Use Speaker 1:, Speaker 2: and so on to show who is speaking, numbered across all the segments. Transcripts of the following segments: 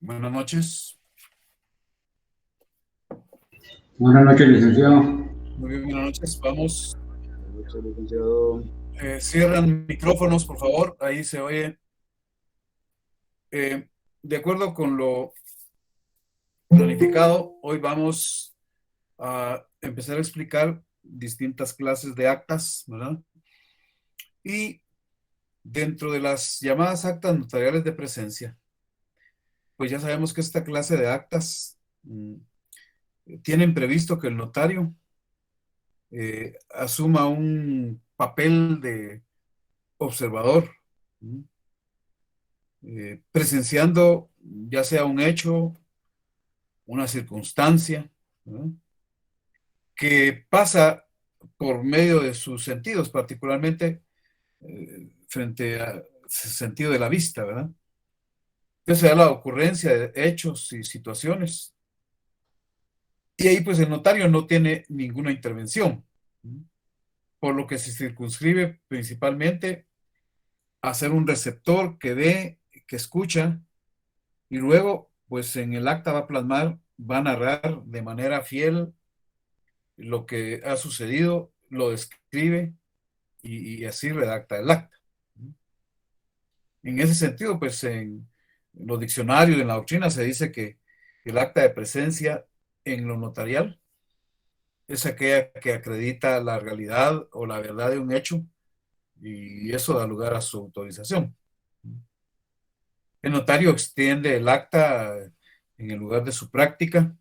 Speaker 1: Buenas noches.
Speaker 2: Buenas noches, licenciado.
Speaker 1: Muy bien, buenas noches. Vamos.
Speaker 3: Mucho, licenciado.
Speaker 1: Cierran micrófonos, por favor. Ahí se oye. De acuerdo con lo planificado, hoy vamos a empezar a explicar distintas clases de actas, ¿verdad? Y dentro de las llamadas actas notariales de presencia, pues ya sabemos que esta clase de actas tienen previsto que el notario asuma un papel de observador, presenciando ya sea un hecho, una circunstancia, ¿no?, que pasa por medio de sus sentidos, particularmente frente al sentido de la vista, ¿verdad? Entonces se da la ocurrencia de hechos y situaciones. Y ahí pues el notario no tiene ninguna intervención, ¿no?, por lo que se circunscribe principalmente a ser un receptor que ve, que escucha, y luego pues en el acta va a plasmar, va a narrar de manera fiel lo que ha sucedido, lo describe y así redacta el acta. En ese sentido, pues en los diccionarios, en la doctrina, se dice que el acta de presencia en lo notarial es aquella que acredita la realidad o la verdad de un hecho y eso da lugar a su autorización. El notario extiende el acta en el lugar de su práctica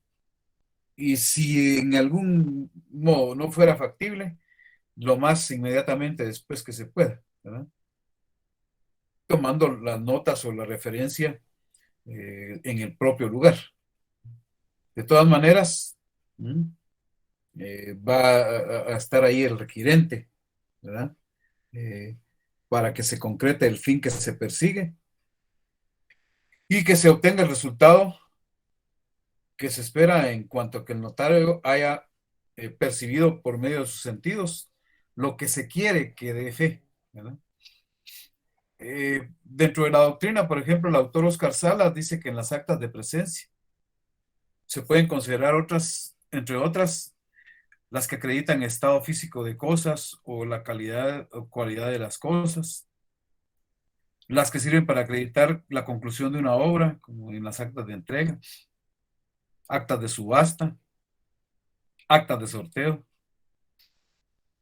Speaker 1: y si en algún modo no fuera factible, lo más inmediatamente después que se pueda, ¿verdad?, tomando las notas o la referencia en el propio lugar. De todas maneras, va a estar ahí el requirente, ¿verdad? Para que se concrete el fin que se persigue y que se obtenga el resultado que se espera en cuanto a que el notario haya percibido por medio de sus sentidos lo que se quiere que dé fe, ¿verdad? Dentro de la doctrina, por ejemplo, el autor Oscar Salas dice que en las actas de presencia se pueden considerar otras, entre otras, las que acreditan estado físico de cosas o la calidad o cualidad de las cosas, las que sirven para acreditar la conclusión de una obra, como en las actas de entrega, actas de subasta, actas de sorteo,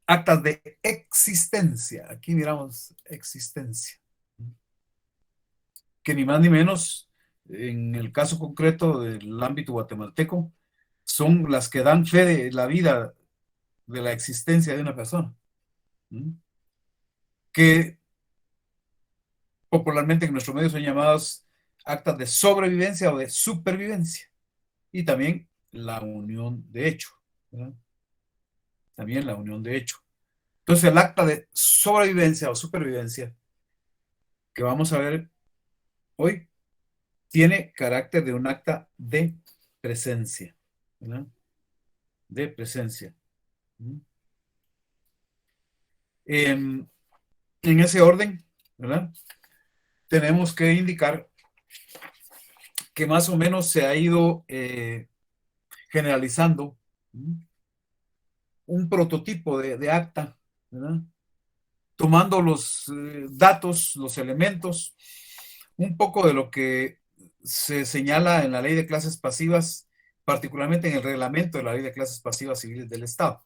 Speaker 1: actas de existencia. Aquí miramos existencia, que ni más ni menos, en el caso concreto del ámbito guatemalteco, son las que dan fe de la vida, de la existencia de una persona, que popularmente en nuestro medio son llamadas actas de sobrevivencia o de supervivencia, y también la unión de hecho, ¿verdad? También la unión de hecho. Entonces el acta de sobrevivencia o supervivencia que vamos a ver hoy tiene carácter de un acta de presencia, ¿verdad? De presencia. En ese orden, ¿verdad?, tenemos que indicar que más o menos se ha ido generalizando un prototipo de acta, ¿verdad?, tomando los datos, los elementos, un poco de lo que se señala en la ley de clases pasivas, particularmente en el reglamento de la ley de clases pasivas civiles del Estado.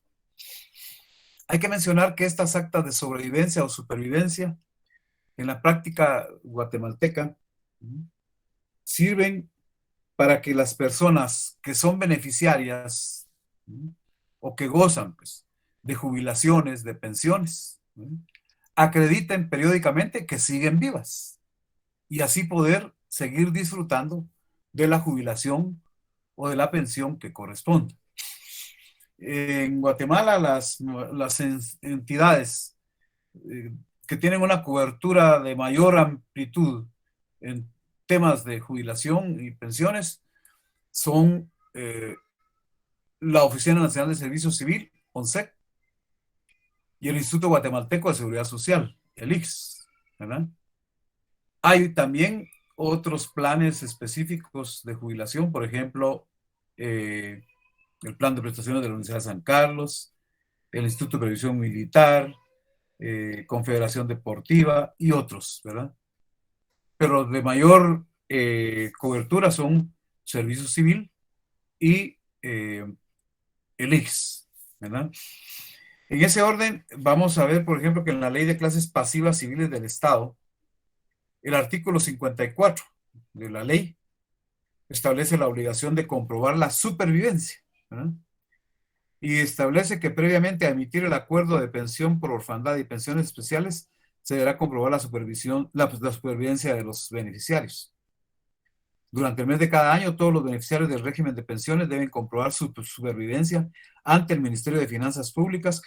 Speaker 1: Hay que mencionar que estas actas de sobrevivencia o supervivencia en la práctica guatemalteca sirven para que las personas que son beneficiarias o que gozan pues, de jubilaciones, de pensiones, acrediten periódicamente que siguen vivas y así poder seguir disfrutando de la jubilación o de la pensión que corresponde. En Guatemala, las entidades que tienen una cobertura de mayor amplitud en temas de jubilación y pensiones son la Oficina Nacional de Servicio Civil, ONSEC, y el Instituto Guatemalteco de Seguridad Social, el IX, ¿verdad? Hay también otros planes específicos de jubilación, por ejemplo, el plan de prestaciones de la Universidad de San Carlos, el Instituto de Previsión Militar, Confederación Deportiva y otros, ¿verdad? Pero de mayor cobertura son Servicio Civil y el ICS, ¿verdad? En ese orden, vamos a ver, por ejemplo, que en la Ley de Clases Pasivas Civiles del Estado, el artículo 54 de la ley establece la obligación de comprobar la supervivencia, ¿verdad? Y establece que previamente a emitir el acuerdo de pensión por orfandad y pensiones especiales, se deberá comprobar la supervivencia de los beneficiarios. Durante el mes de cada año, todos los beneficiarios del régimen de pensiones deben comprobar su supervivencia ante el Ministerio de Finanzas Públicas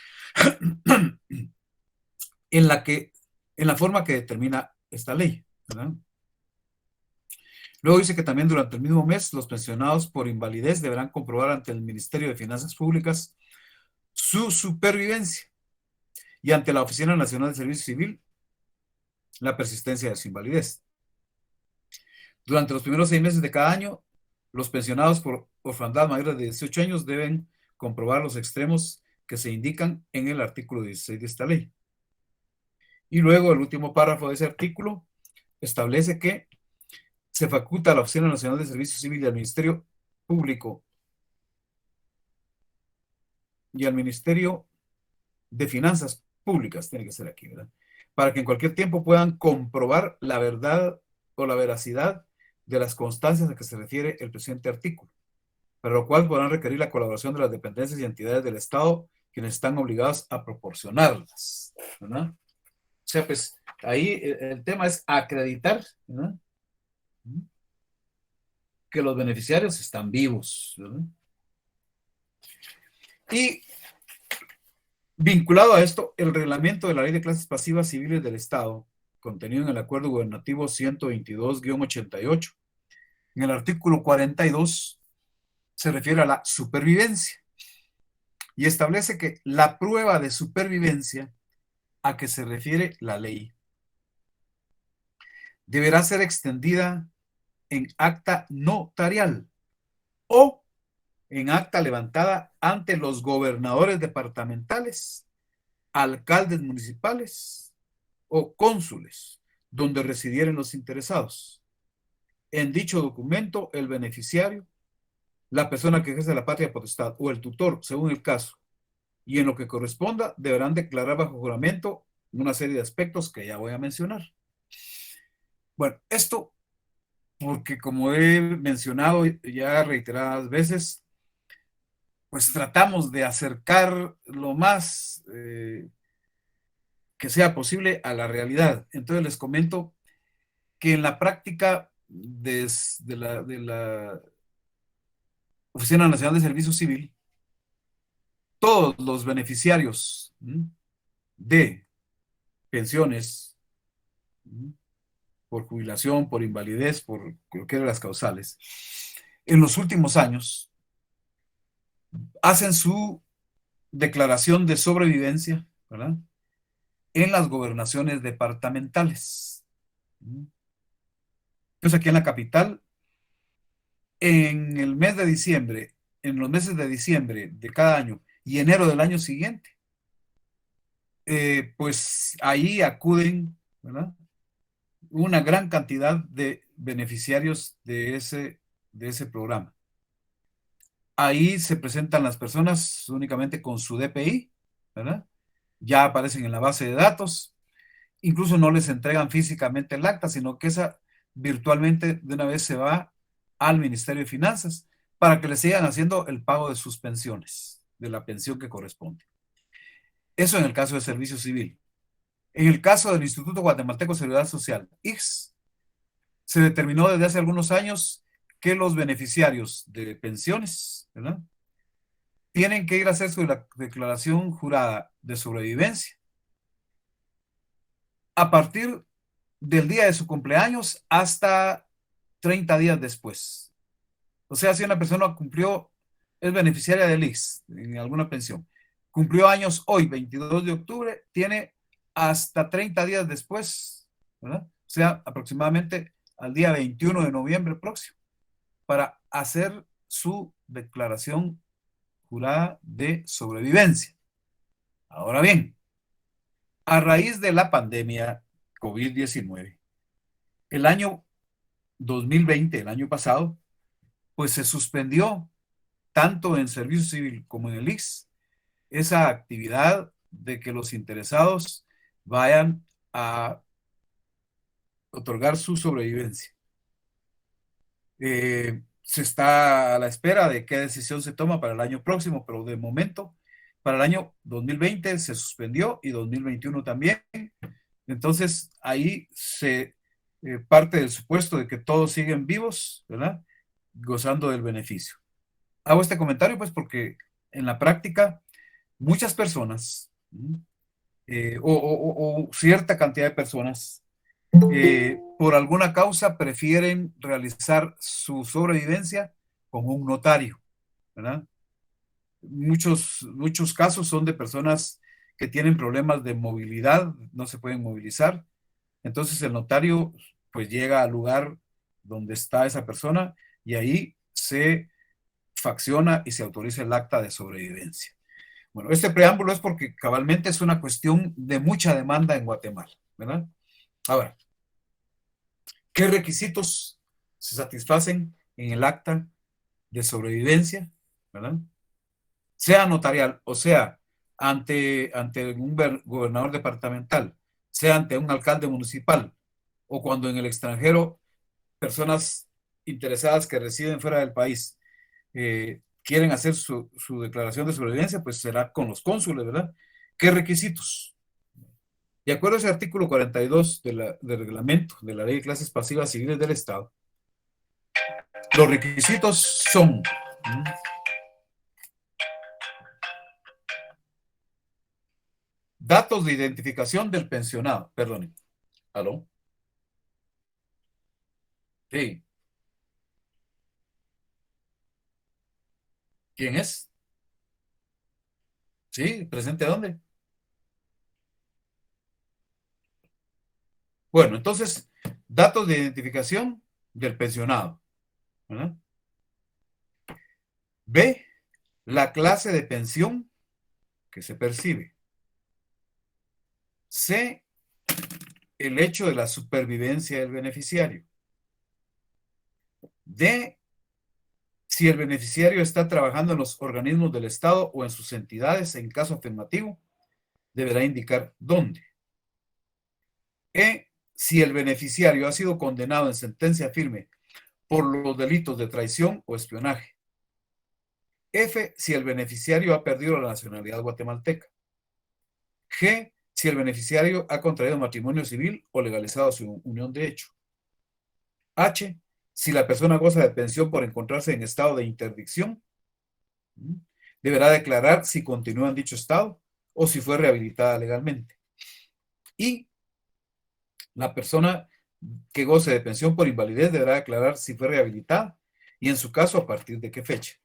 Speaker 1: en la forma que determina esta ley, ¿verdad? Luego dice que también durante el mismo mes, los pensionados por invalidez deberán comprobar ante el Ministerio de Finanzas Públicas su supervivencia y ante la Oficina Nacional de Servicio Civil la persistencia de su invalidez. Durante los primeros 6 meses de cada año, los pensionados por orfandad mayores de 18 años deben comprobar los extremos que se indican en el artículo 16 de esta ley. Y luego el último párrafo de ese artículo establece que se faculta a la Oficina Nacional de Servicio Civil y al Ministerio Público y al Ministerio de Finanzas Públicas, tiene que ser aquí, ¿verdad? Para que en cualquier tiempo puedan comprobar la verdad o la veracidad de las constancias a que se refiere el presente artículo, para lo cual podrán requerir la colaboración de las dependencias y entidades del Estado, quienes están obligados a proporcionarlas, ¿verdad? O sea, pues ahí el tema es acreditar, ¿verdad?, que los beneficiarios están vivos, ¿verdad? Y vinculado a esto, el reglamento de la Ley de Clases Pasivas Civiles del Estado, contenido en el Acuerdo Gubernativo 122-88, en el artículo 42, se refiere a la supervivencia y establece que la prueba de supervivencia a que se refiere la ley deberá ser extendida en acta notarial o en acta levantada ante los gobernadores departamentales, alcaldes municipales o cónsules donde residieren los interesados. En dicho documento, el beneficiario, la persona que ejerce la patria potestad o el tutor, según el caso, y en lo que corresponda, deberán declarar bajo juramento una serie de aspectos que ya voy a mencionar. Bueno, esto porque, como he mencionado ya reiteradas veces, pues tratamos de acercar lo más que sea posible a la realidad. Entonces les comento que en la práctica de la Oficina Nacional de Servicio Civil, todos los beneficiarios de pensiones por jubilación, por invalidez, por cualquiera de las causales, en los últimos años hacen su declaración de sobrevivencia, ¿verdad?, en las gobernaciones departamentales. Entonces aquí en la capital, en el mes de diciembre, en los meses de diciembre de cada año y enero del año siguiente, pues ahí acuden, ¿verdad?, una gran cantidad de beneficiarios de ese programa. Ahí se presentan las personas únicamente con su DPI, ¿verdad? Ya aparecen en la base de datos, incluso no les entregan físicamente el acta, sino que esa virtualmente de una vez se va al Ministerio de Finanzas para que le sigan haciendo el pago de sus pensiones, de la pensión que corresponde. Eso en el caso de Servicio Civil. En el caso del Instituto Guatemalteco de Seguridad Social, ICS, se determinó desde hace algunos años que los beneficiarios de pensiones, ¿verdad?, tienen que ir a hacer su declaración jurada de sobrevivencia a partir del día de su cumpleaños hasta 30 días después. O sea, si una persona es beneficiaria del ICS en alguna pensión, cumplió años hoy, 22 de octubre, tiene hasta 30 días después, ¿verdad?, o sea, aproximadamente al día 21 de noviembre próximo para hacer su declaración jurada de sobrevivencia. Ahora bien, a raíz de la pandemia COVID-19, el año 2020, el año pasado, pues se suspendió tanto en Servicio Civil como en el ICS esa actividad de que los interesados vayan a otorgar su sobrevivencia. Se está a la espera de qué decisión se toma para el año próximo, pero de momento, para el año 2020 se suspendió y 2021 también. Entonces, ahí se parte del supuesto de que todos siguen vivos, ¿verdad? Gozando del beneficio. Hago este comentario, pues, porque en la práctica, muchas personas, o cierta cantidad de personas, por alguna causa prefieren realizar su sobrevivencia con un notario, ¿verdad? Muchos casos son de personas que tienen problemas de movilidad, no se pueden movilizar. Entonces el notario pues llega al lugar donde está esa persona y ahí se facciona y se autoriza el acta de sobrevivencia. Bueno, este preámbulo es porque cabalmente es una cuestión de mucha demanda en Guatemala, ¿verdad? Ahora, ¿qué requisitos se satisfacen en el acta de sobrevivencia, ¿verdad? Sea notarial o sea ante un gobernador departamental, sea ante un alcalde municipal o cuando en el extranjero personas interesadas que residen fuera del país quieren hacer su declaración de sobrevivencia, pues será con los cónsules, ¿verdad? ¿Qué requisitos? De acuerdo a ese artículo 42 del reglamento de la Ley de Clases Pasivas Civiles del Estado, los requisitos son datos de identificación del pensionado. Perdón. ¿Aló? Sí. ¿Quién es? Sí, ¿presente dónde? Bueno, entonces, datos de identificación del pensionado, ¿verdad? B, la clase de pensión que se percibe. C, el hecho de la supervivencia del beneficiario. D, si el beneficiario está trabajando en los organismos del Estado o en sus entidades, en caso afirmativo, deberá indicar dónde. E, si el beneficiario ha sido condenado en sentencia firme por los delitos de traición o espionaje. F, si el beneficiario ha perdido la nacionalidad guatemalteca. G, si el beneficiario ha contraído matrimonio civil o legalizado su unión de hecho. H, si la persona goza de pensión por encontrarse en estado de interdicción, deberá declarar si continúa en dicho estado o si fue rehabilitada legalmente. Y la persona que goce de pensión por invalidez deberá declarar si fue rehabilitada y en su caso a partir de qué fecha.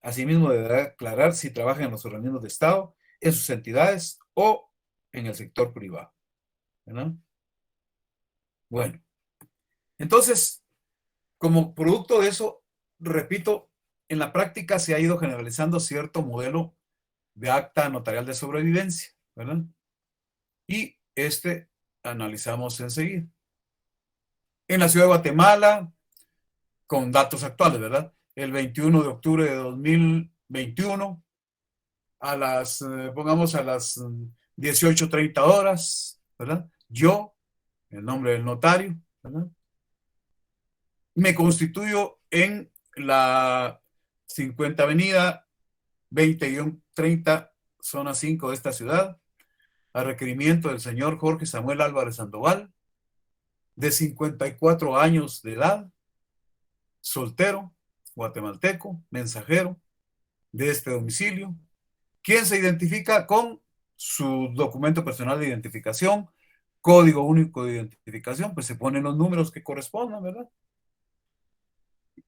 Speaker 1: Asimismo deberá declarar si trabaja en los organismos de Estado, en sus entidades o en el sector privado, ¿verdad? Bueno, entonces, como producto de eso, repito, en la práctica se ha ido generalizando cierto modelo de acta notarial de sobrevivencia, ¿verdad? Y este analizamos enseguida. En la ciudad de Guatemala, con datos actuales, ¿verdad? El 21 de octubre de 2021, pongamos a las 18:30 horas, ¿verdad? Yo, el nombre del notario, ¿verdad? Me constituyo en la 50 Avenida 20-30, zona 5 de esta ciudad, a requerimiento del señor Jorge Samuel Álvarez Sandoval, de 54 años de edad, soltero, guatemalteco, mensajero de este domicilio, quien se identifica con su documento personal de identificación, código único de identificación, pues se ponen los números que correspondan, ¿verdad?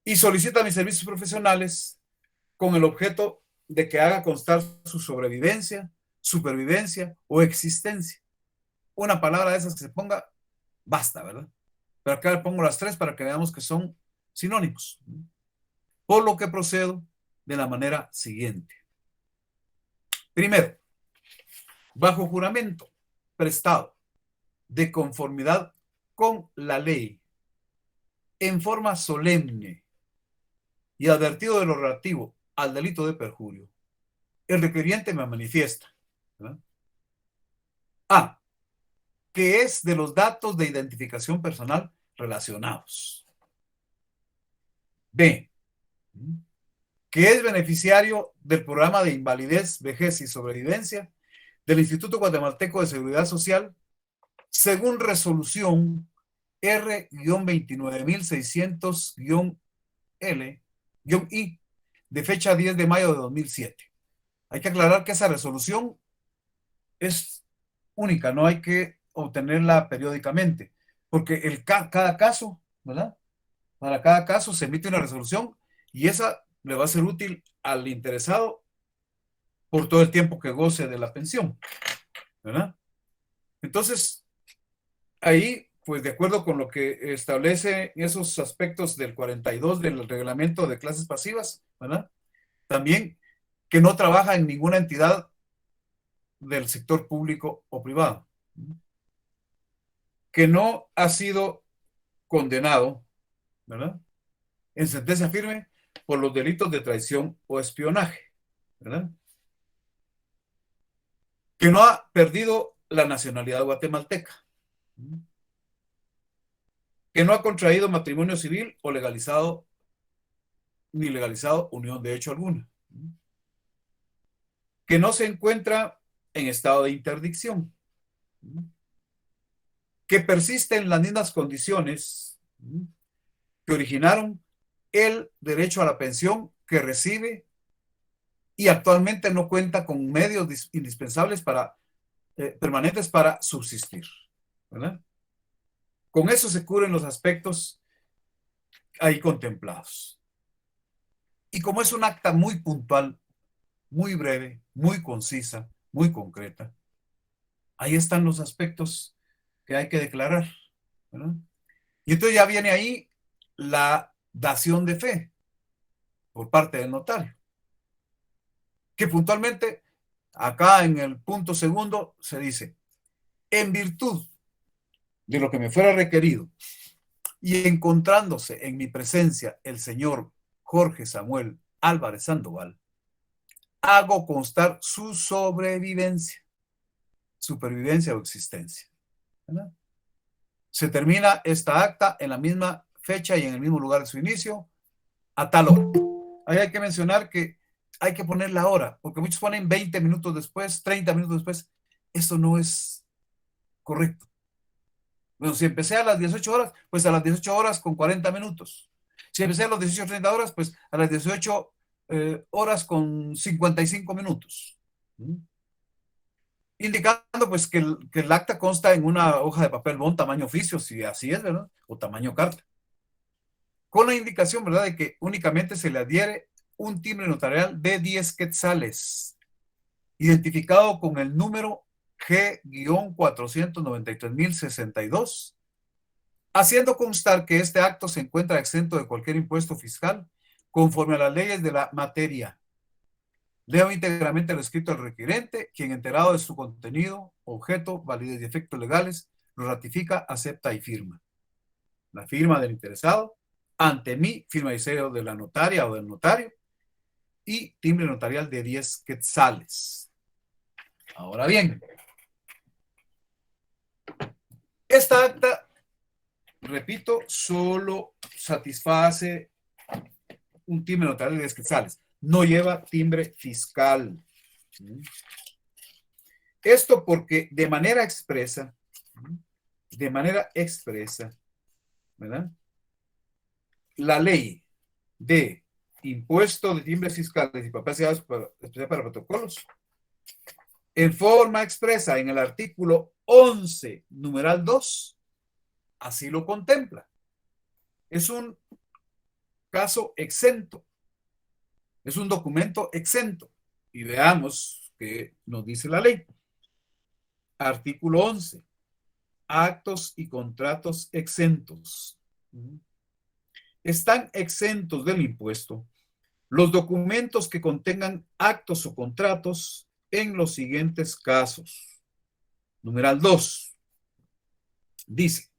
Speaker 1: Y solicita mis servicios profesionales con el objeto de que haga constar su sobrevivencia, supervivencia o existencia. Una palabra de esas que se ponga, basta, ¿verdad? Pero acá le pongo las tres para que veamos que son sinónimos. Por lo que procedo de la manera siguiente. Primero, bajo juramento prestado de conformidad con la ley, en forma solemne y advertido de lo relativo al delito de perjurio, el requiriente me manifiesta, ¿verdad? A, que es de los datos de identificación personal relacionados. B, que es beneficiario del programa de invalidez, vejez y sobrevivencia del Instituto Guatemalteco de Seguridad Social, según resolución R-29600-L-I de fecha 10 de mayo de 2007. Hay que aclarar que esa resolución es única, no hay que obtenerla periódicamente, porque cada caso, ¿verdad? Para cada caso se emite una resolución y esa le va a ser útil al interesado por todo el tiempo que goce de la pensión, ¿verdad? Entonces, ahí, pues de acuerdo con lo que establece esos aspectos del 42 del reglamento de clases pasivas, ¿verdad? También que no trabaja en ninguna entidad del sector público o privado, que no ha sido condenado, ¿verdad? En sentencia firme por los delitos de traición o espionaje, ¿verdad? Que no ha perdido la nacionalidad guatemalteca, que no ha contraído matrimonio civil o legalizado ni legalizado unión de hecho alguna, que no se encuentra en estado de interdicción, que persiste en las mismas condiciones que originaron el derecho a la pensión que recibe y actualmente no cuenta con medios indispensables permanentes para subsistir, ¿verdad? Con eso se cubren los aspectos ahí contemplados. Y como es un acta muy puntual, muy breve, muy concisa, muy concreta, ahí están los aspectos que hay que declarar, ¿verdad? Y entonces ya viene ahí la dación de fe por parte del notario, que puntualmente, acá en el punto segundo, se dice, en virtud de lo que me fuera requerido, y encontrándose en mi presencia el señor Jorge Samuel Álvarez Sandoval, hago constar su sobrevivencia, supervivencia o existencia, ¿verdad? Se termina esta acta en la misma fecha y en el mismo lugar de su inicio, a tal hora. Ahí hay que mencionar que hay que poner la hora, porque muchos ponen 20 minutos después, 30 minutos después. Eso no es correcto. Bueno, si empecé a las 18 horas, pues a las 18 horas con 40 minutos. Si empecé a las 18:30 horas, pues a las 18 horas con 55 minutos. Indicando pues que el acta consta en una hoja de papel bond tamaño oficio, si así es, ¿verdad? O tamaño carta. Con la indicación, ¿verdad?, de que únicamente se le adhiere un timbre notarial de 10 quetzales, identificado con el número G-493.062, haciendo constar que este acto se encuentra exento de cualquier impuesto fiscal conforme a las leyes de la materia. Leo íntegramente lo escrito del requirente, quien enterado de su contenido, objeto, validez y efectos legales, lo ratifica, acepta y firma. La firma del interesado, ante mí, firma y sello de la notaria o del notario, y timbre notarial de 10 quetzales. Ahora bien, esta acta, repito, solo satisface un timbre notarial de 10 quetzales. No lleva timbre fiscal. Esto porque de manera expresa, ¿verdad?, la ley de impuesto de timbres fiscales y papeles especial para protocolos, en forma expresa en el artículo 11, numeral 2, así lo contempla. Es un caso exento, es un documento exento. Y veamos qué nos dice la ley. Artículo 11. actos y contratos exentos. Están exentos del impuesto los documentos que contengan actos o contratos en los siguientes casos. Numeral 2. Dice,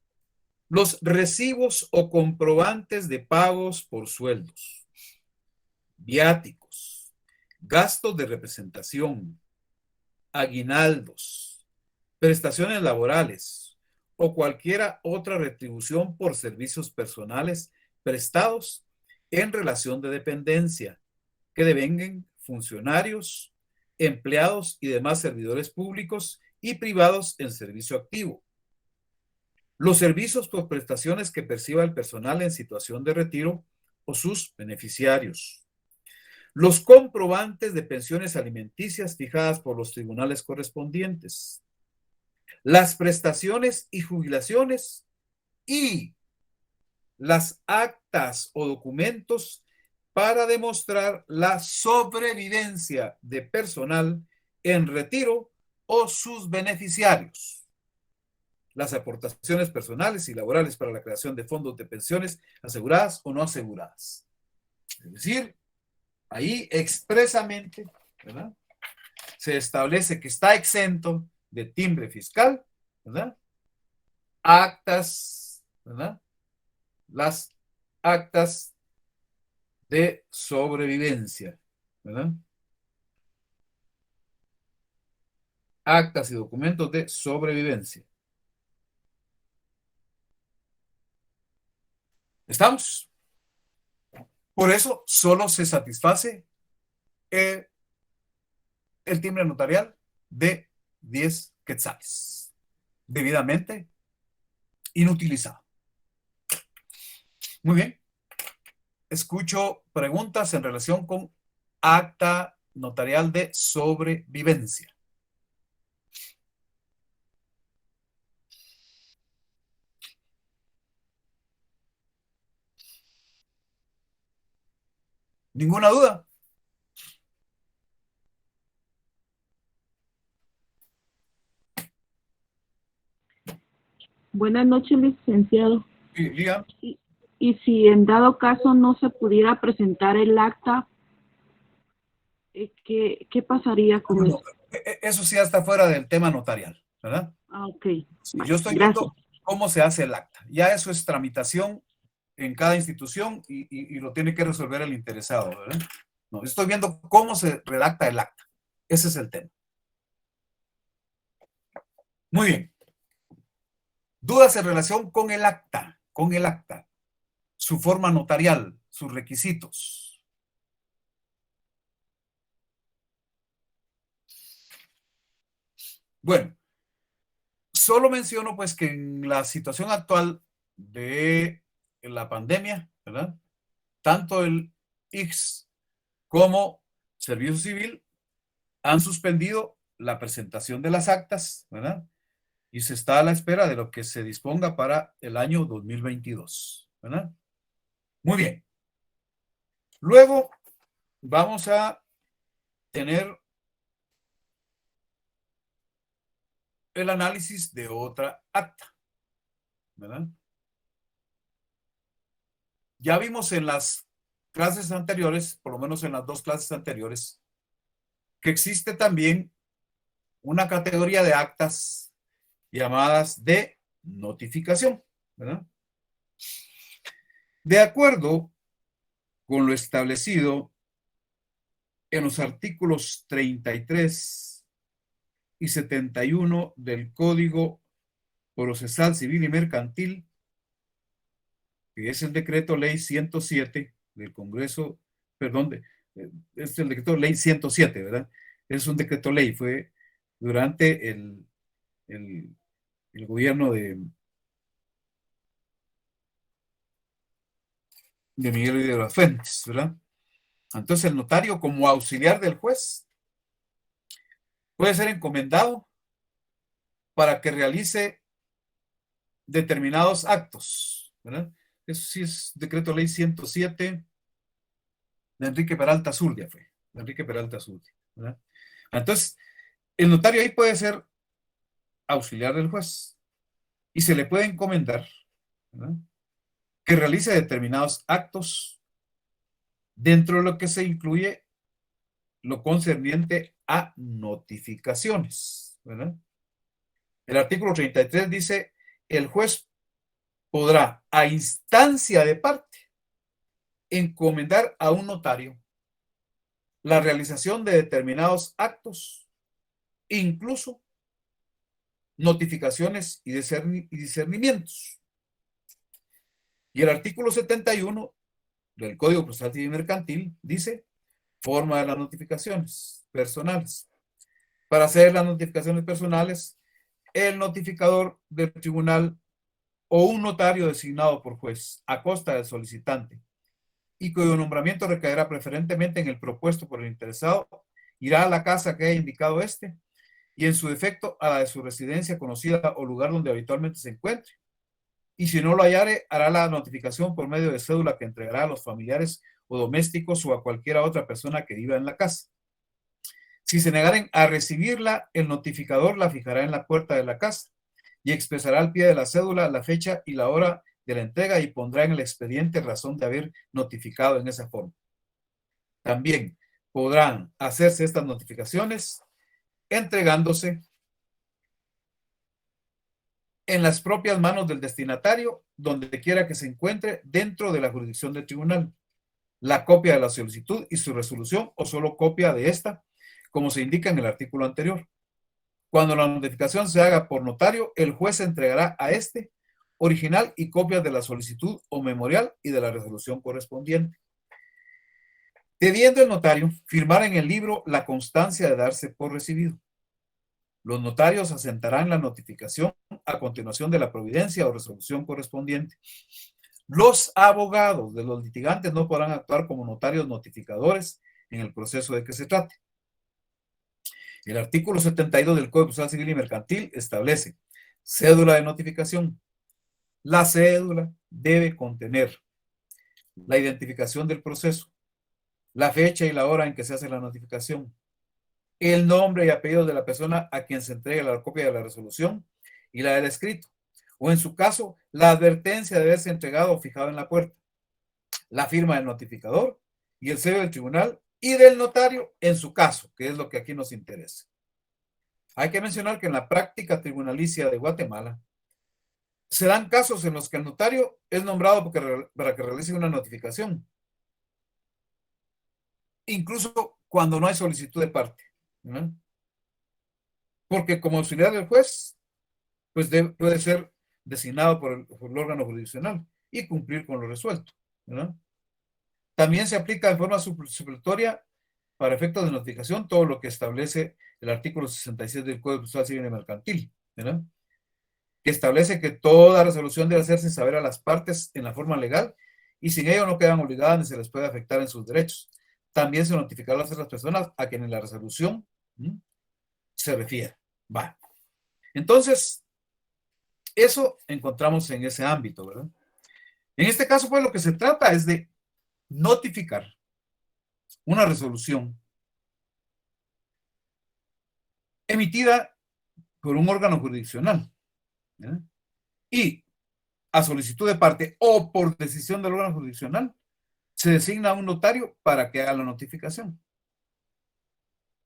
Speaker 1: los recibos o comprobantes de pagos por sueldos, viáticos, gastos de representación, aguinaldos, prestaciones laborales o cualquiera otra retribución por servicios personales prestados en relación de dependencia que devenguen funcionarios, empleados y demás servidores públicos y privados en servicio activo. Los servicios por prestaciones que perciba el personal en situación de retiro o sus beneficiarios. Los comprobantes de pensiones alimenticias fijadas por los tribunales correspondientes. Las prestaciones y jubilaciones y las actas o documentos para demostrar la sobrevivencia de personal en retiro o sus beneficiarios. Las aportaciones personales y laborales para la creación de fondos de pensiones aseguradas o no aseguradas. Es decir, ahí expresamente, ¿verdad?, se establece que está exento de timbre fiscal, ¿verdad?, actas, ¿verdad?, las actas de sobrevivencia, ¿verdad?, actas y documentos de sobrevivencia. ¿Estamos? Por eso solo se satisface el timbre notarial de 10 quetzales, debidamente inutilizado. Muy bien. Escucho preguntas en relación con acta notarial de sobrevivencia. ¿Ninguna duda?
Speaker 4: Buenas noches, licenciado.
Speaker 1: Sí, diga.
Speaker 4: Y si en dado caso no se pudiera presentar el acta, ¿qué pasaría con eso?
Speaker 1: Eso sí está fuera del tema notarial, ¿verdad?
Speaker 4: Ah, ok.
Speaker 1: Sí,
Speaker 4: Vale,
Speaker 1: yo estoy viendo cómo se hace el acta. Ya eso es tramitación en cada institución y lo tiene que resolver el interesado, ¿verdad? No, estoy viendo cómo se redacta el acta. Ese es el tema. Muy bien. Dudas en relación con el acta, su forma notarial, sus requisitos. Bueno, solo menciono pues que en la situación actual de la pandemia, ¿verdad?, tanto el ICS como Servicio Civil han suspendido la presentación de las actas, ¿verdad?, y se está a la espera de lo que se disponga para el año 2022, ¿verdad? Muy bien. Luego vamos a tener el análisis de otra acta, ¿verdad? Ya vimos en las clases anteriores, por lo menos en las 2 clases anteriores, que existe también una categoría de actas llamadas de notificación, ¿verdad? De acuerdo con lo establecido en los artículos 33 y 71 del Código Procesal Civil y Mercantil, que es el decreto ley 107 del Congreso, perdón, es el decreto ley 107, ¿verdad? Es un decreto ley, fue durante el gobierno de Miguel de las Fuentes, ¿verdad? Entonces el notario, como auxiliar del juez, puede ser encomendado para que realice determinados actos, ¿verdad? Eso sí es decreto ley 107 de Enrique Peralta Zurdia, fue, de Enrique Peralta Zurdia, ¿verdad? Entonces, el notario ahí puede ser auxiliar del juez, y se le puede encomendar, ¿verdad?, que realice determinados actos dentro de lo que se incluye lo concerniente a notificaciones, ¿verdad? El artículo 33 dice: el juez podrá, a instancia de parte, encomendar a un notario la realización de determinados actos, incluso notificaciones y discernimientos. Y el artículo 71 del Código Procesal Civil y Mercantil dice: forma de las notificaciones personales. Para hacer las notificaciones personales, el notificador del tribunal o un notario designado por juez a costa del solicitante y cuyo nombramiento recaerá preferentemente en el propuesto por el interesado, irá a la casa que haya indicado este y en su defecto a la de su residencia conocida o lugar donde habitualmente se encuentre. Y si no lo hallare, hará la notificación por medio de cédula que entregará a los familiares o domésticos o a cualquiera otra persona que viva en la casa. Si se negaren a recibirla, el notificador la fijará en la puerta de la casa y expresará al pie de la cédula la fecha y la hora de la entrega y pondrá en el expediente razón de haber notificado en esa forma. También podrán hacerse estas notificaciones entregándose en las propias manos del destinatario, donde quiera que se encuentre dentro de la jurisdicción del tribunal, la copia de la solicitud y su resolución o solo copia de esta, como se indica en el artículo anterior. Cuando la notificación se haga por notario, el juez entregará a este original y copias de la solicitud o memorial y de la resolución correspondiente. Debiendo el notario firmar en el libro la constancia de darse por recibido. Los notarios asentarán la notificación a continuación de la providencia o resolución correspondiente. Los abogados de los litigantes no podrán actuar como notarios notificadores en el proceso de que se trate. El artículo 72 del Código Procesal Civil y Mercantil establece cédula de notificación. La cédula debe contener la identificación del proceso, la fecha y la hora en que se hace la notificación, el nombre y apellido de la persona a quien se entregue la copia de la resolución y la del escrito, o en su caso, la advertencia de haberse entregado o fijado en la puerta, la firma del notificador y el sello del tribunal y del notario en su caso, que es lo que aquí nos interesa. Hay que mencionar que en la práctica tribunalicia de Guatemala se dan casos en los que el notario es nombrado para que realice una notificación, incluso cuando no hay solicitud de parte, ¿no? Porque como auxiliar del juez, pues puede ser designado por el órgano jurisdiccional y cumplir con lo resuelto, ¿no? También se aplica de forma supletoria para efectos de notificación todo lo que establece el artículo 66 del Código Procesal Civil y Mercantil, ¿verdad?, que establece que toda resolución debe hacerse saber a las partes en la forma legal y sin ello no quedan obligadas ni se les puede afectar en sus derechos. También se notificará a las personas a quienes la resolución se refiere. Va. Entonces, eso encontramos en ese ámbito, ¿verdad? En este caso, pues, lo que se trata es de notificar una resolución emitida por un órgano jurisdiccional, ¿verdad?, y a solicitud de parte o por decisión del órgano jurisdiccional, se designa a un notario para que haga la notificación.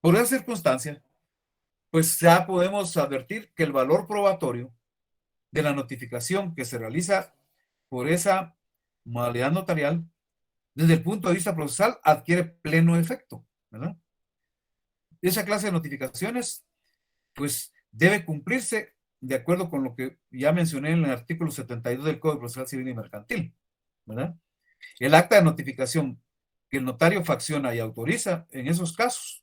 Speaker 1: Por esa circunstancia, pues ya podemos advertir que el valor probatorio de la notificación que se realiza por esa modalidad notarial, desde el punto de vista procesal, adquiere pleno efecto, ¿verdad? Esa clase de notificaciones, pues, debe cumplirse de acuerdo con lo que ya mencioné en el artículo 72 del Código Procesal Civil y Mercantil, ¿verdad? El acta de notificación que el notario facciona y autoriza en esos casos,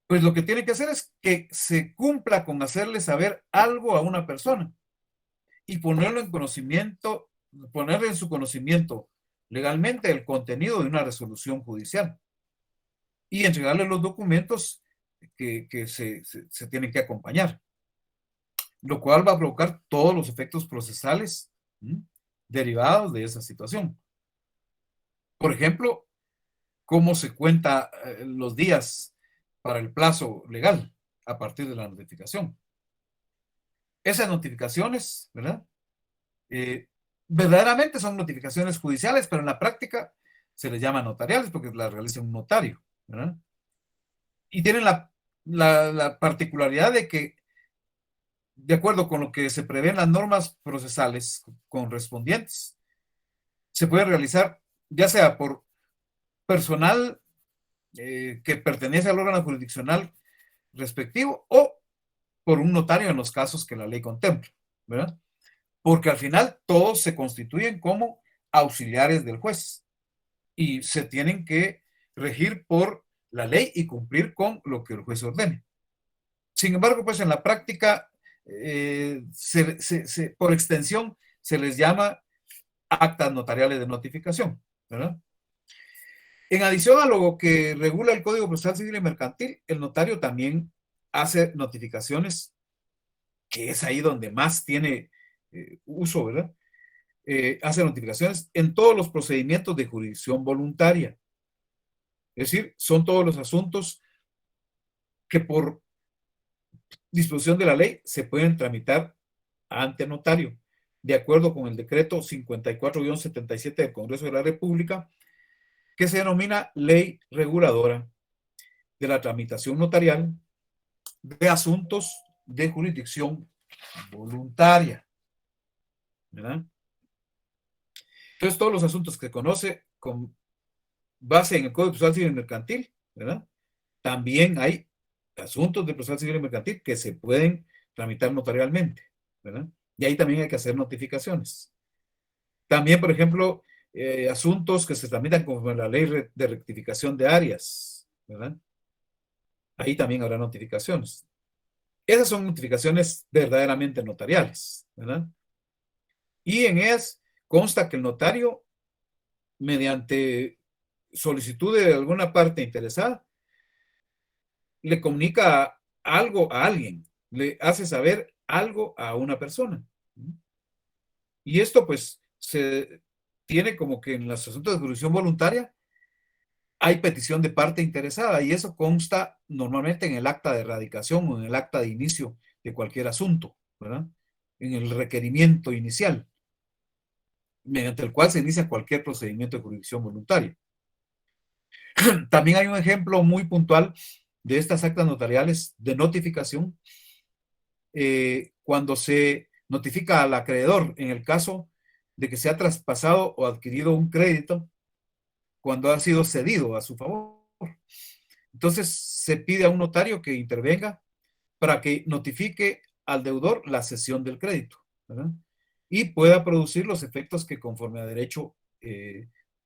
Speaker 1: pues lo que tiene que hacer es que se cumpla con hacerle saber algo a una persona y ponerlo en conocimiento, ponerle en su conocimiento legalmente el contenido de una resolución judicial y entregarle los documentos que se tienen que acompañar, lo cual va a provocar todos los efectos procesales derivados de esa situación. Por ejemplo, cómo se cuenta los días para el plazo legal a partir de la notificación. esas notificaciones, ¿verdad? Verdaderamente son notificaciones judiciales, pero en la práctica se les llama notariales porque las realiza un notario, ¿verdad? Y tienen la particularidad de que, de acuerdo con lo que se prevén las normas procesales correspondientes, se puede realizar ya sea por personal que pertenece al órgano jurisdiccional respectivo o por un notario en los casos que la ley contempla, ¿verdad? Porque al final todos se constituyen como auxiliares del juez y se tienen que regir por la ley y cumplir con lo que el juez ordene. Sin embargo, pues en la práctica, por extensión, se les llama actas notariales de notificación, ¿verdad? En adición a lo que regula el Código Procesal Civil y Mercantil, el notario también hace notificaciones, que es ahí donde más tiene uso, ¿verdad? Hace notificaciones en todos los procedimientos de jurisdicción voluntaria. Es decir, son todos los asuntos que por disposición de la ley se pueden tramitar ante notario, de acuerdo con el decreto 54-77 del Congreso de la República, que se denomina Ley Reguladora de la Tramitación Notarial de Asuntos de Jurisdicción Voluntaria, ¿verdad? Entonces, todos los asuntos que conoce con base en el Código Procesal Civil y Mercantil, ¿verdad? También hay asuntos de procesal civil y mercantil que se pueden tramitar notarialmente, ¿verdad? Y ahí también hay que hacer notificaciones. También, por ejemplo, asuntos que se tramitan conforme a la ley de rectificación de áreas, ¿verdad? Ahí también habrá notificaciones. Esas son notificaciones verdaderamente notariales, ¿verdad? Y en ellas consta que el notario, mediante solicitud de alguna parte interesada, le comunica algo a alguien, le hace saber algo a una persona. Y esto pues se tiene como que en los asuntos de jurisdicción voluntaria hay petición de parte interesada y eso consta normalmente en el acta de erradicación o en el acta de inicio de cualquier asunto, ¿verdad? En el requerimiento inicial, mediante el cual se inicia cualquier procedimiento de jurisdicción voluntaria. También hay un ejemplo muy puntual de estas actas notariales de notificación cuando se notifica al acreedor en el caso de que se ha traspasado o adquirido un crédito cuando ha sido cedido a su favor. Entonces se pide a un notario que intervenga para que notifique al deudor la cesión del crédito, ¿verdad? Y pueda producir los efectos que conforme a derecho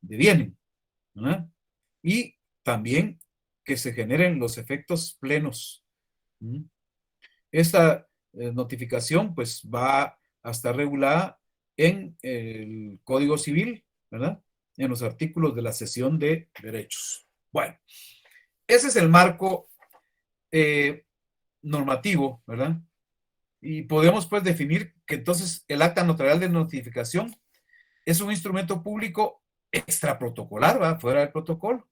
Speaker 1: devienen, ¿verdad? Y también que se generen los efectos plenos. Esta notificación pues va a estar regulada en el Código Civil, ¿verdad? En los artículos de la cesión de derechos. Bueno, ese es el marco normativo, ¿verdad? Y podemos pues definir que entonces el acta notarial de notificación es un instrumento público extraprotocolar, ¿verdad? Fuera del protocolo,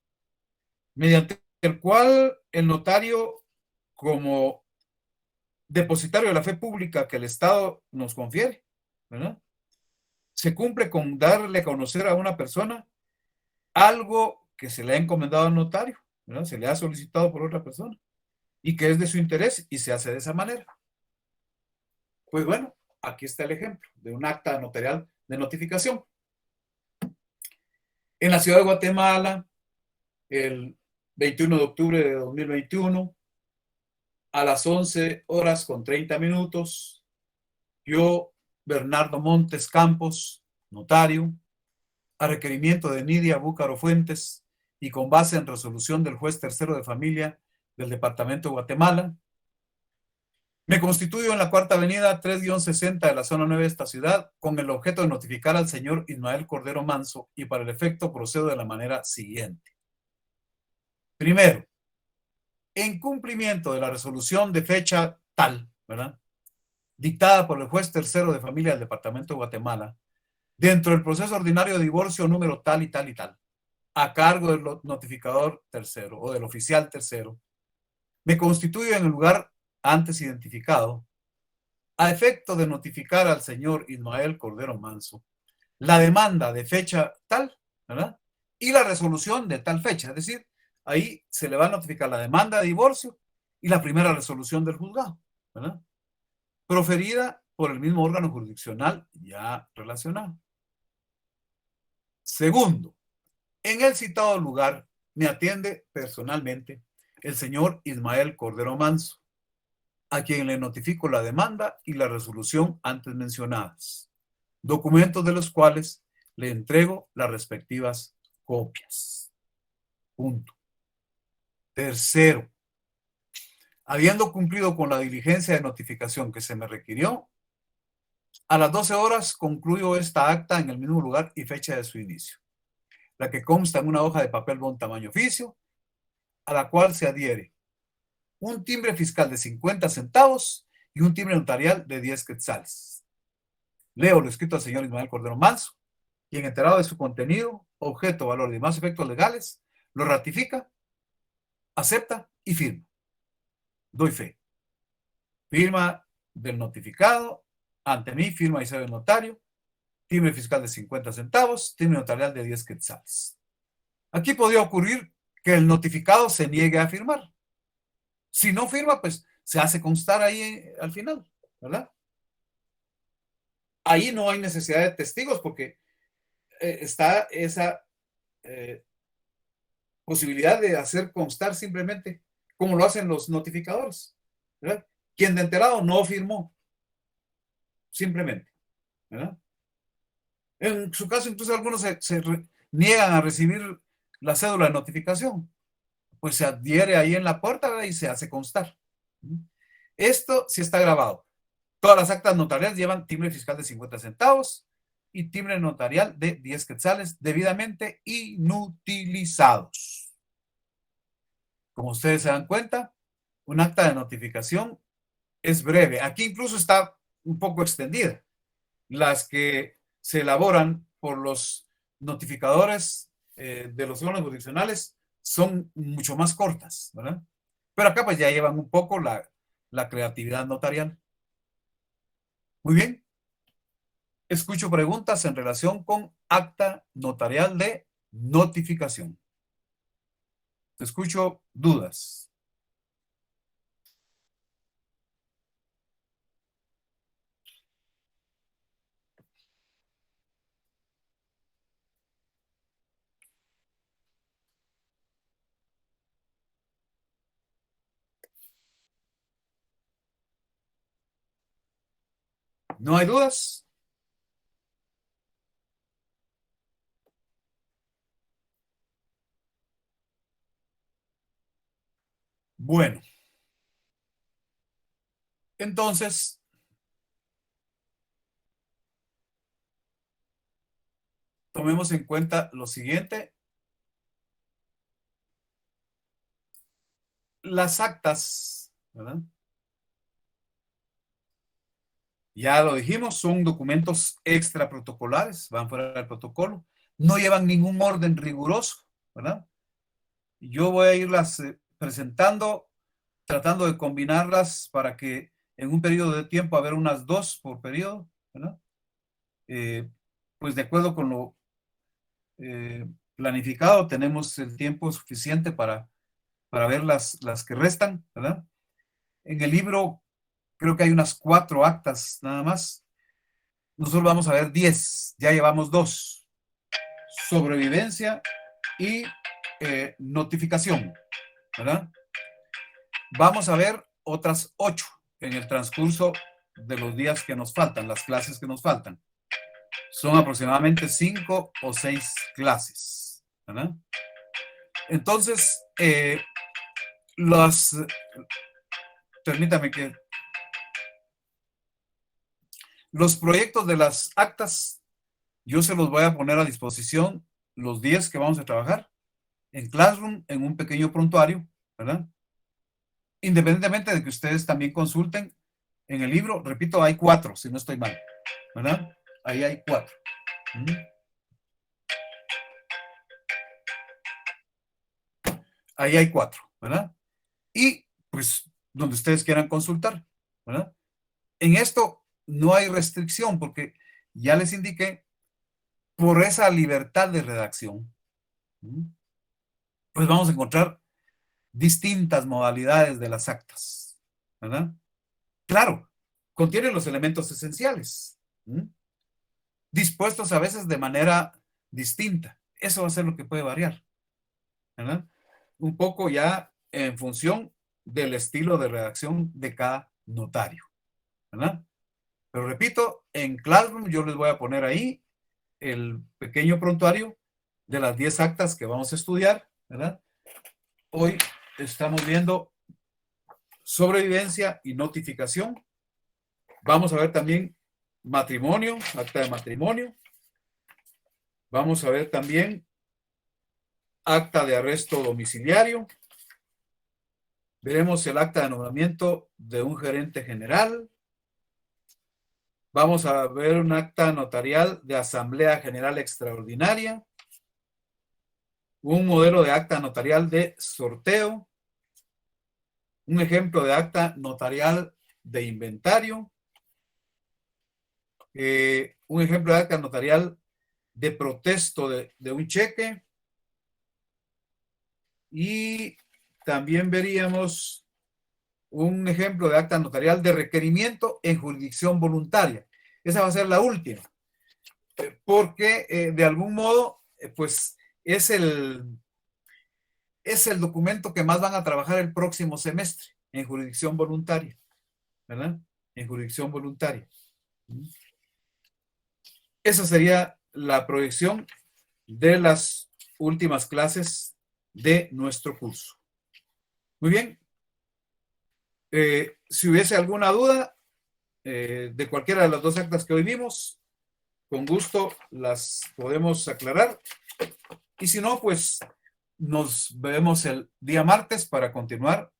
Speaker 1: mediante el cual el notario, como depositario de la fe pública que el Estado nos confiere, ¿verdad? Se cumple con darle a conocer a una persona algo que se le ha encomendado al notario, ¿verdad? Se le ha solicitado por otra persona y que es de su interés y se hace de esa manera. Pues bueno, aquí está el ejemplo de un acta notarial de notificación. En la ciudad de Guatemala, el 21 de octubre de 2021, a las 11:30, yo, Bernardo Montes Campos, notario, a requerimiento de Nidia Búcaro Fuentes y con base en resolución del juez tercero de familia del departamento de Guatemala, me constituyo en la Cuarta Avenida 3-60 de la zona 9 de esta ciudad con el objeto de notificar al señor Ismael Cordero Manso y para el efecto procedo de la manera siguiente. Primero, en cumplimiento de la resolución de fecha tal, ¿verdad? Dictada por el juez tercero de familia del departamento de Guatemala, dentro del proceso ordinario de divorcio número tal y tal y tal, a cargo del notificador tercero o del oficial tercero, me constituyo en el lugar antes identificado a efecto de notificar al señor Ismael Cordero Manso la demanda de fecha tal, ¿verdad? Y la resolución de tal fecha. Es decir, ahí se le va a notificar la demanda de divorcio y la primera resolución del juzgado, ¿verdad? Proferida por el mismo órgano jurisdiccional ya relacionado. Segundo, en el citado lugar me atiende personalmente el señor Ismael Cordero Manso, a quien le notifico la demanda y la resolución antes mencionadas, documentos de los cuales le entrego las respectivas copias. Punto. Tercero, habiendo cumplido con la diligencia de notificación que se me requirió, a las 12 horas concluyo esta acta en el mismo lugar y fecha de su inicio, la que consta en una hoja de papel bond tamaño oficio, a la cual se adhiere un timbre fiscal de 50 centavos y un timbre notarial de 10 quetzales. Leo lo escrito al señor Ismael Cordero Manso, quien, enterado de su contenido, objeto, valor y demás efectos legales, lo ratifica, acepta y firma. Doy fe. Firma del notificado, ante mí, firma y sello del notario, timbre fiscal de 50 centavos, timbre notarial de 10 quetzales. Aquí podría ocurrir que el notificado se niegue a firmar. Si no firma, pues se hace constar ahí al final, ¿verdad? Ahí no hay necesidad de testigos porque está esa posibilidad de hacer constar simplemente como lo hacen los notificadores, ¿verdad? Quien de enterado no firmó, simplemente, ¿verdad? En su caso, incluso algunos se niegan a recibir la cédula de notificación, pues se adhiere ahí en la puerta, ¿verdad? Y se hace constar. Esto sí está grabado. Todas las actas notariales llevan timbre fiscal de 50 centavos y timbre notarial de 10 quetzales debidamente inutilizados. Como ustedes se dan cuenta, un acta de notificación es breve. Aquí incluso está un poco extendida. Las que se elaboran por los notificadores de los órganos jurisdiccionales son mucho más cortas, ¿verdad? Pero acá pues ya llevan un poco la creatividad notarial. Muy bien. Escucho preguntas en relación con acta notarial de notificación. Escucho dudas. ¿No hay dudas? Bueno, entonces, tomemos en cuenta lo siguiente. Las actas, ¿verdad? Ya lo dijimos, son documentos extraprotocolares, van fuera del protocolo, no llevan ningún orden riguroso, ¿verdad? Yo voy a irlas presentando, tratando de combinarlas para que en un periodo de tiempo, haber unas 2 por periodo, ¿verdad? Pues de acuerdo con lo planificado, tenemos el tiempo suficiente para ver las que restan, ¿verdad? En el libro creo que hay unas 4 actas nada más. Nosotros vamos a ver 10, ya llevamos 2. Sobrevivencia y notificación, ¿verdad? Vamos a ver otras 8 en el transcurso de los días que nos faltan, las clases que nos faltan. Son aproximadamente 5 o 6 clases, ¿verdad? Entonces, permítame que los proyectos de las actas, yo se los voy a poner a disposición los días que vamos a trabajar en Classroom, en un pequeño prontuario, ¿verdad? Independientemente de que ustedes también consulten en el libro, repito, hay 4, si no estoy mal, ¿verdad? Ahí hay 4. Ahí hay 4, ¿verdad? Y pues donde ustedes quieran consultar, ¿verdad? En esto no hay restricción porque ya les indiqué por esa libertad de redacción, pues vamos a encontrar distintas modalidades de las actas, ¿verdad? Claro, contienen los elementos esenciales, dispuestos a veces de manera distinta. Eso va a ser lo que puede variar, ¿verdad? Un poco ya en función del estilo de redacción de cada notario, ¿verdad? Pero repito, en Classroom yo les voy a poner ahí el pequeño prontuario de las 10 actas que vamos a estudiar, ¿verdad? Hoy estamos viendo sobrevivencia y notificación. Vamos a ver también matrimonio, acta de matrimonio. Vamos a ver también acta de arresto domiciliario. Veremos el acta de nombramiento de un gerente general. Vamos a ver un acta notarial de asamblea general extraordinaria. Un modelo de acta notarial de sorteo. Un ejemplo de acta notarial de inventario. Un ejemplo de acta notarial de protesto de un cheque. Y también veríamos un ejemplo de acta notarial de requerimiento en jurisdicción voluntaria. Esa va a ser la última, porque de algún modo, pues es el documento que más van a trabajar el próximo semestre en jurisdicción voluntaria, ¿verdad? En jurisdicción voluntaria. Esa sería la proyección de las últimas clases de nuestro curso. Muy bien. Si hubiese alguna duda de cualquiera de las dos actas que hoy vimos, con gusto las podemos aclarar. Y si no, pues nos vemos el día martes para continuar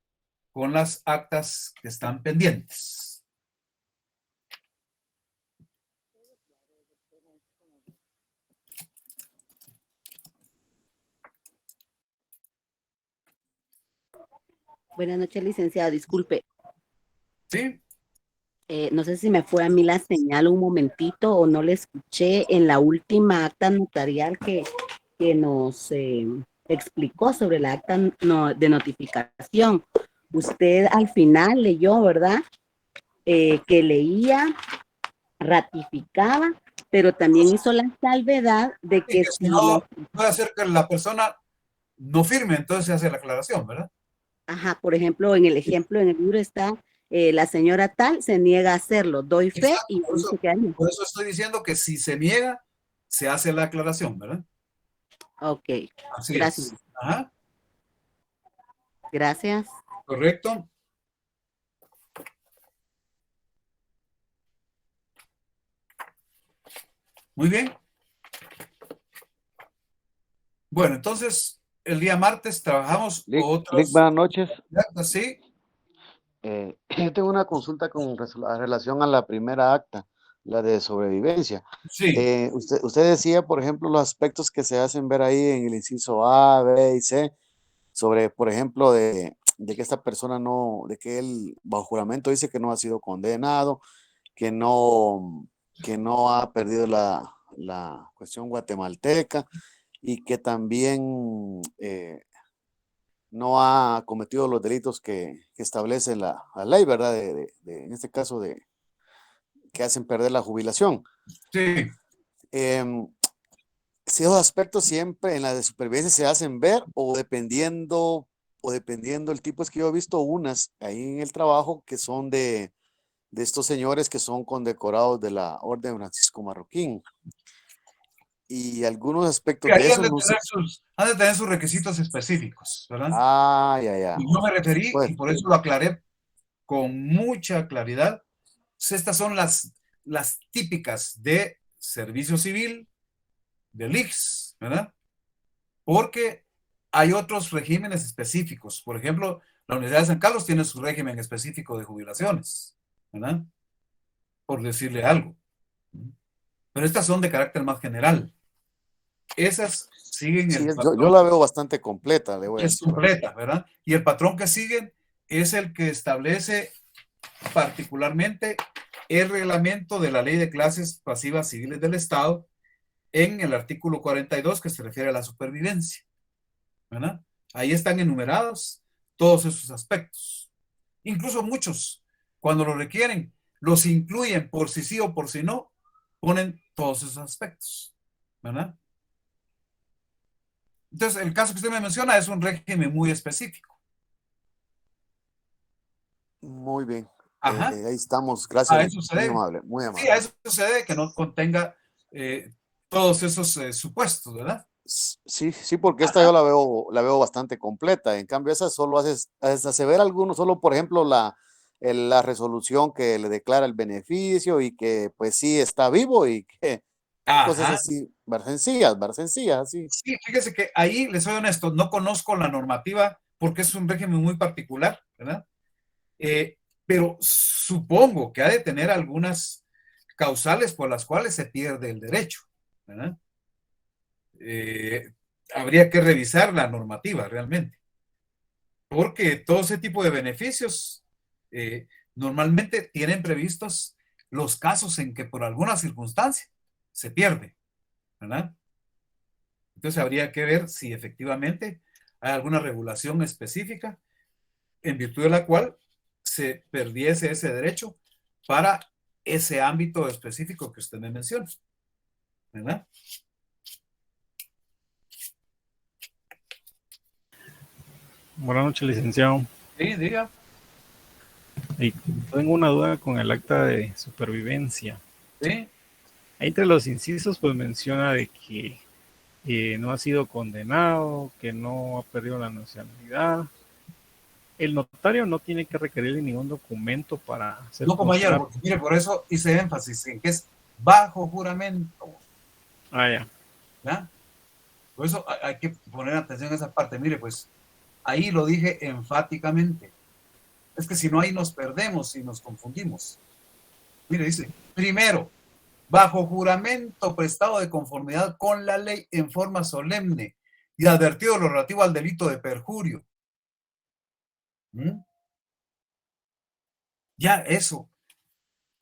Speaker 1: con las actas que están pendientes.
Speaker 5: Buenas noches, licenciado. Disculpe,
Speaker 1: ¿Sí?
Speaker 5: no sé si me fue a mí la señal un momentito o no le escuché en la última acta notarial que nos explicó sobre la acta de notificación. Usted al final leyó, ¿verdad? Que leía, ratificaba, pero también hizo la salvedad de que
Speaker 1: Si no, puede ser que la persona no firme, entonces se hace la aclaración, ¿verdad?
Speaker 5: Ajá, por ejemplo, en el libro está la señora tal se niega a hacerlo, doy fe. Exacto, y
Speaker 1: por eso estoy diciendo que si se niega, se hace la aclaración, ¿verdad?
Speaker 5: Ok,
Speaker 1: así
Speaker 5: gracias.
Speaker 1: Es. Ajá.
Speaker 5: Gracias.
Speaker 1: Correcto. Muy bien. Bueno, entonces el día martes trabajamos
Speaker 6: Lick, buenas noches.
Speaker 1: Sí.
Speaker 6: Yo tengo una consulta con relación a la primera acta, la de sobrevivencia.
Speaker 1: Sí.
Speaker 6: Usted decía, por ejemplo, los aspectos que se hacen ver ahí en el inciso A, B y C, sobre, por ejemplo, de que esta persona no, de que él bajo juramento dice que no ha sido condenado, que no ha perdido la cuestión guatemalteca y que también no ha cometido los delitos que establece la ley, ¿verdad? En este caso, que hacen perder la jubilación.
Speaker 1: Sí.
Speaker 6: Si esos aspectos siempre en la de supervivencia se hacen ver o dependiendo el tipo, es que yo he visto unas ahí en el trabajo que son de estos señores que son condecorados de la Orden Francisco Marroquín. Y algunos aspectos de eso
Speaker 1: han de tener sus requisitos específicos, ¿verdad?
Speaker 6: Ya.
Speaker 1: Y yo me referí, pues, y por eso lo aclaré con mucha claridad. Estas son las típicas de servicio civil, del ICS, ¿verdad? Porque hay otros regímenes específicos. Por ejemplo, la Universidad de San Carlos tiene su régimen específico de jubilaciones, ¿verdad? Por decirle algo. Pero estas son de carácter más general. Esas siguen el patrón.
Speaker 6: Yo la veo bastante completa.
Speaker 1: Es completa, ¿verdad? Y el patrón que siguen es el que establece particularmente el reglamento de la Ley de Clases Pasivas Civiles del Estado en el artículo 42 que se refiere a la supervivencia, ¿verdad? Ahí están enumerados todos esos aspectos. Incluso muchos, cuando lo requieren, los incluyen por si sí o por si no, ponen todos esos aspectos, ¿verdad? Entonces, el caso que usted me menciona es un régimen muy específico.
Speaker 6: Muy bien.
Speaker 1: Ajá.
Speaker 6: Ahí estamos.
Speaker 1: A
Speaker 6: Gracias.
Speaker 1: eso se
Speaker 6: Muy
Speaker 1: debe.
Speaker 6: amable, muy
Speaker 1: Sí,
Speaker 6: amable.
Speaker 1: a eso se debe que no contenga todos esos supuestos, ¿verdad?
Speaker 6: Sí, sí, porque esta
Speaker 1: Ajá.
Speaker 6: yo la veo bastante completa. En cambio, esa solo hace ver algunos, solo por ejemplo la resolución que le declara el beneficio y que pues sí está vivo y que cosas
Speaker 1: Ajá.
Speaker 6: así, sencillas, así.
Speaker 1: Sí, fíjese que ahí, les soy honesto, no conozco la normativa porque es un régimen muy particular, ¿verdad? Pero supongo que ha de tener algunas causales por las cuales se pierde el derecho, ¿verdad? Habría que revisar la normativa realmente, porque todo ese tipo de beneficios normalmente tienen previstos los casos en que por alguna circunstancia se pierde, ¿verdad? Entonces habría que ver si efectivamente hay alguna regulación específica en virtud de la cual se perdiese ese derecho para ese ámbito específico que usted me menciona, ¿verdad?
Speaker 7: Buenas noches, licenciado.
Speaker 1: Sí, diga.
Speaker 7: Y tengo una duda con el acta de supervivencia.
Speaker 1: Sí.
Speaker 7: Ahí entre los incisos, pues menciona de que no ha sido condenado, que no ha perdido la nacionalidad. El notario no tiene que requerir ningún documento para hacer
Speaker 1: No, compañero,
Speaker 7: constar.
Speaker 1: porque mire, por eso hice énfasis en que es bajo juramento,
Speaker 7: Ah, ya.
Speaker 1: ¿ya? Por eso hay que poner atención a esa parte. Mire, pues ahí lo dije enfáticamente. Es que si no, ahí nos perdemos y nos confundimos. Mire, dice, primero, bajo juramento prestado de conformidad con la ley en forma solemne y advertido lo relativo al delito de perjurio. ¿Mm? Ya eso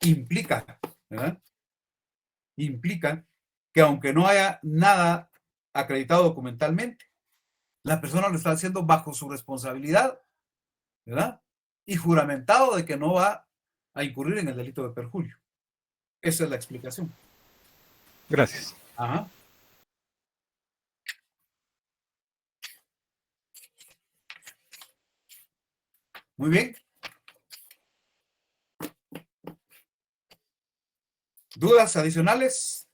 Speaker 1: implica, ¿verdad? Implica que aunque no haya nada acreditado documentalmente, la persona lo está haciendo bajo su responsabilidad, ¿verdad? Y juramentado de que no va a incurrir en el delito de perjurio. Esa es la explicación.
Speaker 7: Gracias.
Speaker 1: Ajá. Muy bien. ¿Dudas adicionales?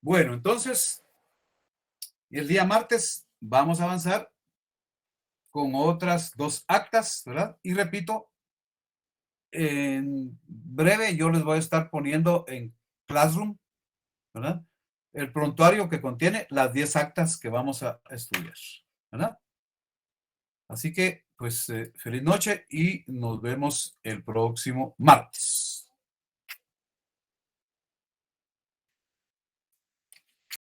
Speaker 1: Bueno, entonces, el día martes vamos a avanzar con otras 2 actas, ¿verdad? Y repito, en breve yo les voy a estar poniendo en Classroom, ¿verdad? El prontuario que contiene las 10 actas que vamos a estudiar, ¿verdad? Así que, pues, feliz noche y nos vemos el próximo martes.